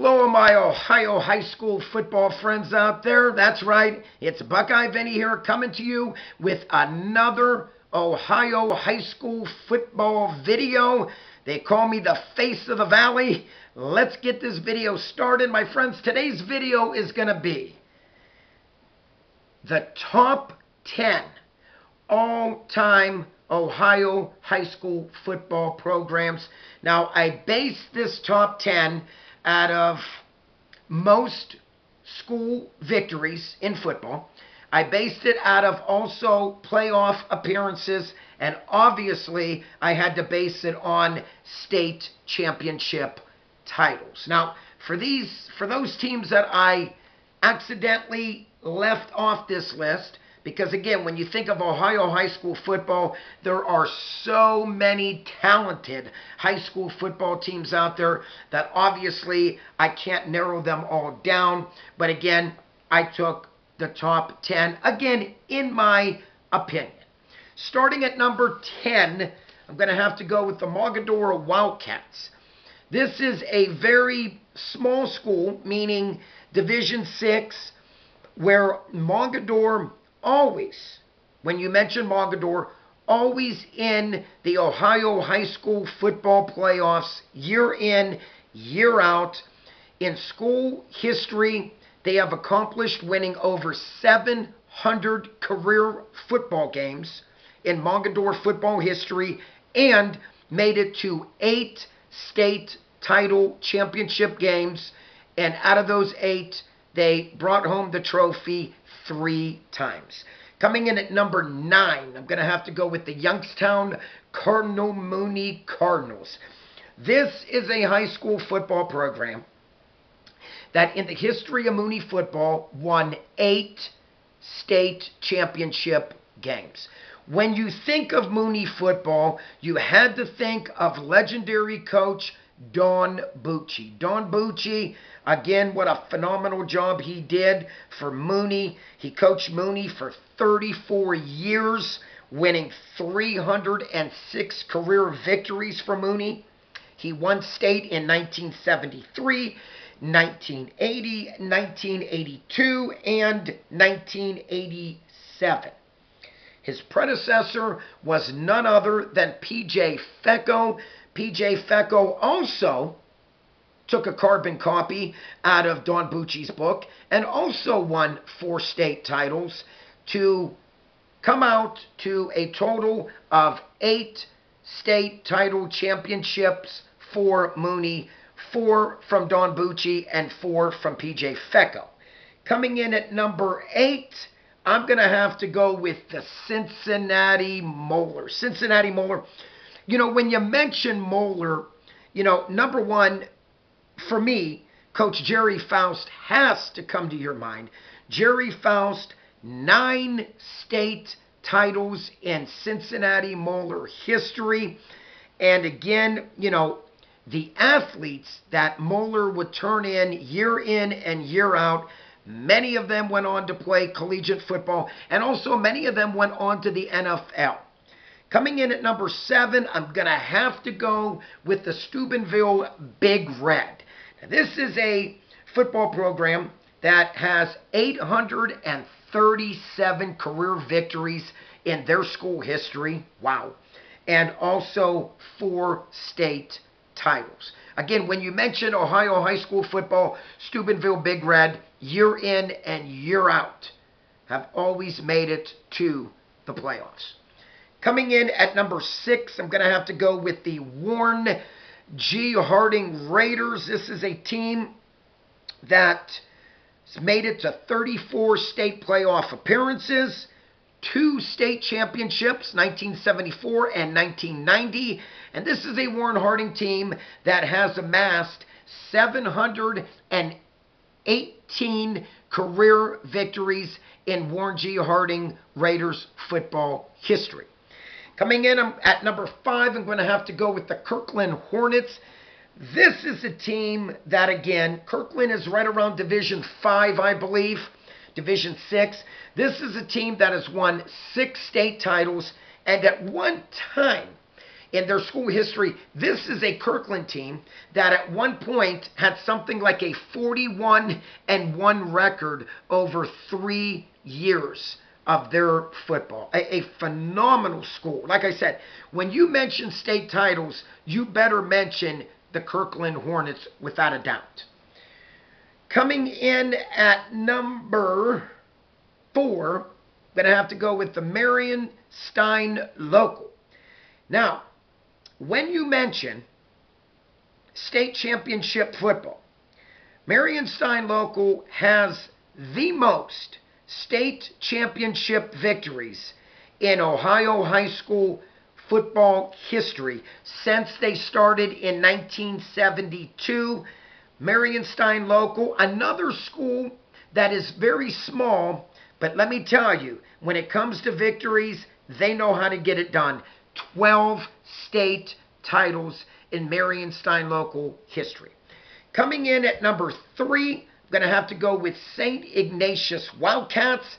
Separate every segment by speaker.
Speaker 1: Hello, my Ohio high school football friends out there. That's right, it's Buckeye Vinny here coming to you with another Ohio high school football video. They call me the face of the valley. Let's get this video started, my friends. Today's video is going to be the top 10 all-time Ohio high school football programs. Now, I base this top 10 out of most school victories in football. I based it out of also playoff appearances, and obviously I had to base it on state championship titles. Now, for those teams that I accidentally left off this list, because again, when you think of Ohio high school football, there are so many talented high school football teams out there that obviously I can't narrow them all down. But again, I took the top 10, again, in my opinion. Starting at number 10, I'm going to have to go with the Mogador Wildcats. This is a very small school, meaning Division 6, where Mogador always, when you mention Mogador, always in the Ohio high school football playoffs, year in, year out. In school history, they have accomplished winning over 700 career football games in Mogador football history and made it to 8 state title championship games. And out of those 8, they brought home the trophy 3 times. Coming in at number 9, I'm going to have to go with the Youngstown MOONEY Cardinals. This is a high school football program that in the history of Mooney football won 8 state championship games. When you think of Mooney football, you had to think of legendary coach Don Bucckeye. Don Bucckeye, again, what a phenomenal job he did for Mooney. He coached Mooney for 34 years, winning 306 career victories for Mooney. He won state in 1973, 1980, 1982, and 1987. His predecessor was none other than P.J. Fecco. P.J. Fecco also took a carbon copy out of Don Bucci's book and also won 4 state titles to come out to a total of 8 state title championships for Mooney, 4 from Don Bucci and 4 from P.J. Fecco. Coming in at number 8, I'm going to have to go with the Cincinnati MOELLER. Cincinnati MOELLER. You know, when you mention MOELLER, you know, number one, for me, Coach Jerry Faust has to come to your mind. Jerry Faust, 9 state titles in Cincinnati MOELLER history. And again, you know, the athletes that MOELLER would turn in and year out, many of them went on to play collegiate football, and also many of them went on to the NFL. Coming in at number 7, I'm going to have to go with the Steubenville Big Red. Now, this is a football program that has 837 career victories in their school history. Wow. And also 4 state titles. Again, when you mention Ohio high school football, Steubenville Big Red, year in and year out, have always made it to the playoffs. Coming in at number 6, I'm going to have to go with the Warren G. Harding Raiders. This is a team that has made it to 34 state playoff appearances, 2 state championships, 1974 and 1990. And this is a Warren Harding team that has amassed 718 career victories in Warren G. Harding Raiders football history. Coming in at number 5, I'm going to have to go with the Kirkland Hornets. This is a team that, again, Kirkland is right around Division 5, I believe, Division 6. This is a team that has won 6 state titles, and at one time in their school history. This is a Kirkland team that at one point had something like a 41-1 record over 3 years of their football. A phenomenal school. Like I said, when you mention state titles, you better mention the Kirkland Hornets without a doubt. Coming in at number 4, I'm going to have to go with the Marion Stein Local. Now, when you mention state championship football, Marion Stein Local has the most state championship victories in Ohio high school football history since they started in 1972. Marion Stein Local, another school that is very small, but let me tell you, when it comes to victories, they know how to get it done. 12 state titles in Marion Stein Local history. Coming in at number 3, I'm going to have to go with St. Ignatius Wildcats.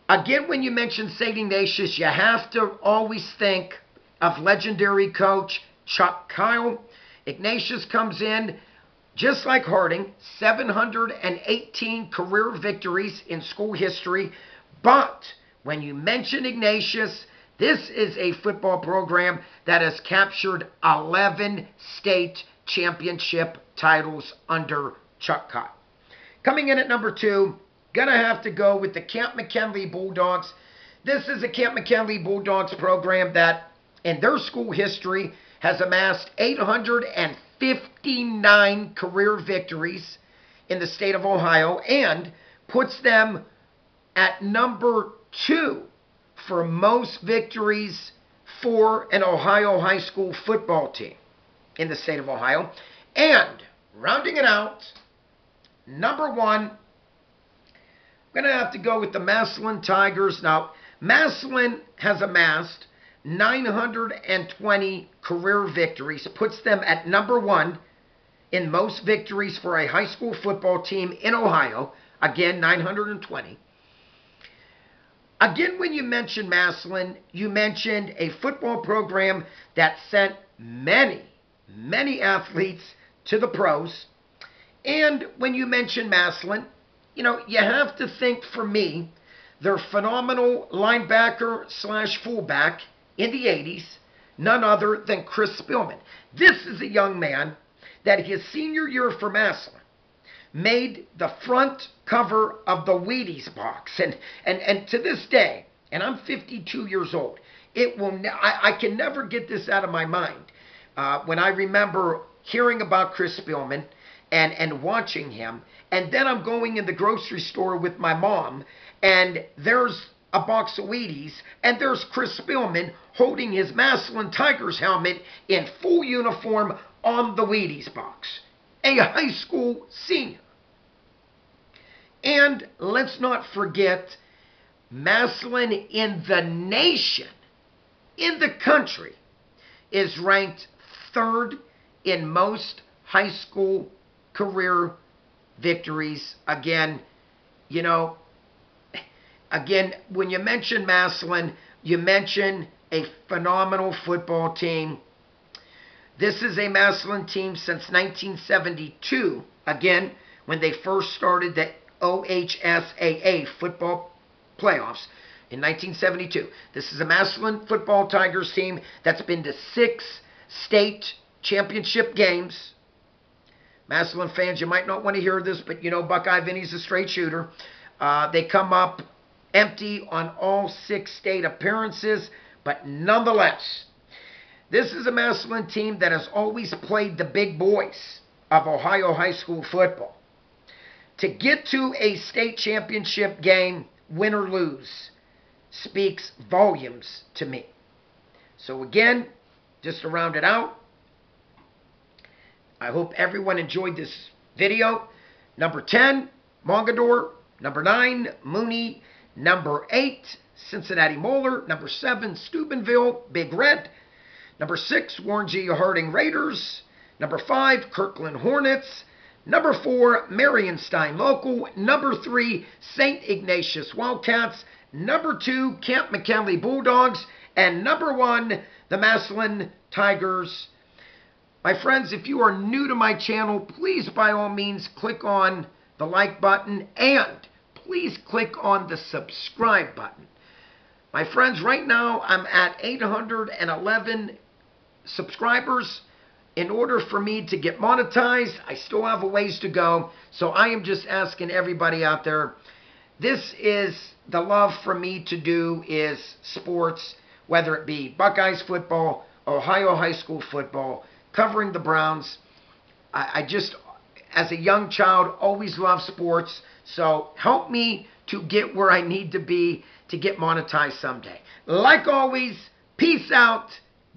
Speaker 1: Again, when you mention St. Ignatius, you have to always think of legendary coach Chuck Kyle. Ignatius comes in, just like Harding, 718 career victories in school history. But when you mention Ignatius, this is a football program that has captured 11 state championship titles under Chuck Kyle. Coming in at number 2, gonna have to go with the Camp McKinley Bulldogs. This is a Camp McKinley Bulldogs program that, in their school history, has amassed 859 career victories in the state of Ohio and puts them at number 2 for most victories for an Ohio high school football team in the state of Ohio. And rounding it out, number 1, I'm going to have to go with the Massillon Tigers. Now, Massillon has amassed 920 career victories, puts them at number 1 in most victories for a high school football team in Ohio. Again, 920. Again, when you mention Massillon, you mentioned a football program that sent many athletes to the pros. And when you mention Massillon, you have to think, for me, their phenomenal linebacker / fullback in the 80s, none other than Chris Spielman. This is a young man that his senior year for Massillon made the front cover of the Wheaties box. And to this day, and I'm 52 years old, I can never get this out of my mind. When I remember hearing about Chris Spielman and watching him, and then I'm going in the grocery store with my mom, and there's a box of Wheaties, and there's Chris Spielman holding his Massillon Tigers helmet in full uniform on the Wheaties box. A high school senior. And let's not forget, Massillon in the nation, in the country, is ranked 3rd in most high school career victories. Again, when you mention Massillon, you mention a phenomenal football team. This is a Massillon team since 1972, again, when they first started the OHSAA football playoffs in 1972. This is a Massillon football Tigers team that's been to 6 state championship games. Massillon fans, you might not want to hear this, but Buckeye Vinny's a straight shooter. They come up empty on all 6 state appearances, but nonetheless, this is a Massillon team that has always played the big boys of Ohio high school football. To get to a state championship game, win or lose, speaks volumes to me. So again, just to round it out, I hope everyone enjoyed this video. Number 10, Mogador. Number 9, Mooney. Number 8, Cincinnati Moeller. Number 7, Steubenville, Big Red. Number 6, Warren G. Harding Raiders. Number 5, Kirkland Hornets. Number 4, Marion Stein Local. Number 3, St. Ignatius Wildcats. Number 2, Camp McKinley Bulldogs. And number 1, the Massillon Tigers. My friends, if you are new to my channel, please by all means click on the like button and please click on the subscribe button. My friends, right now I'm at 811 subscribers. In order for me to get monetized, I still have a ways to go. So I am just asking everybody out there, this is the love for me to do is sports, whether it be Buckeyes football, Ohio high school football, covering the Browns. I just, as a young child, always loved sports. So help me to get where I need to be to get monetized someday. Like always, peace out.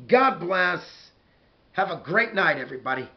Speaker 1: God bless. Have a great night, everybody.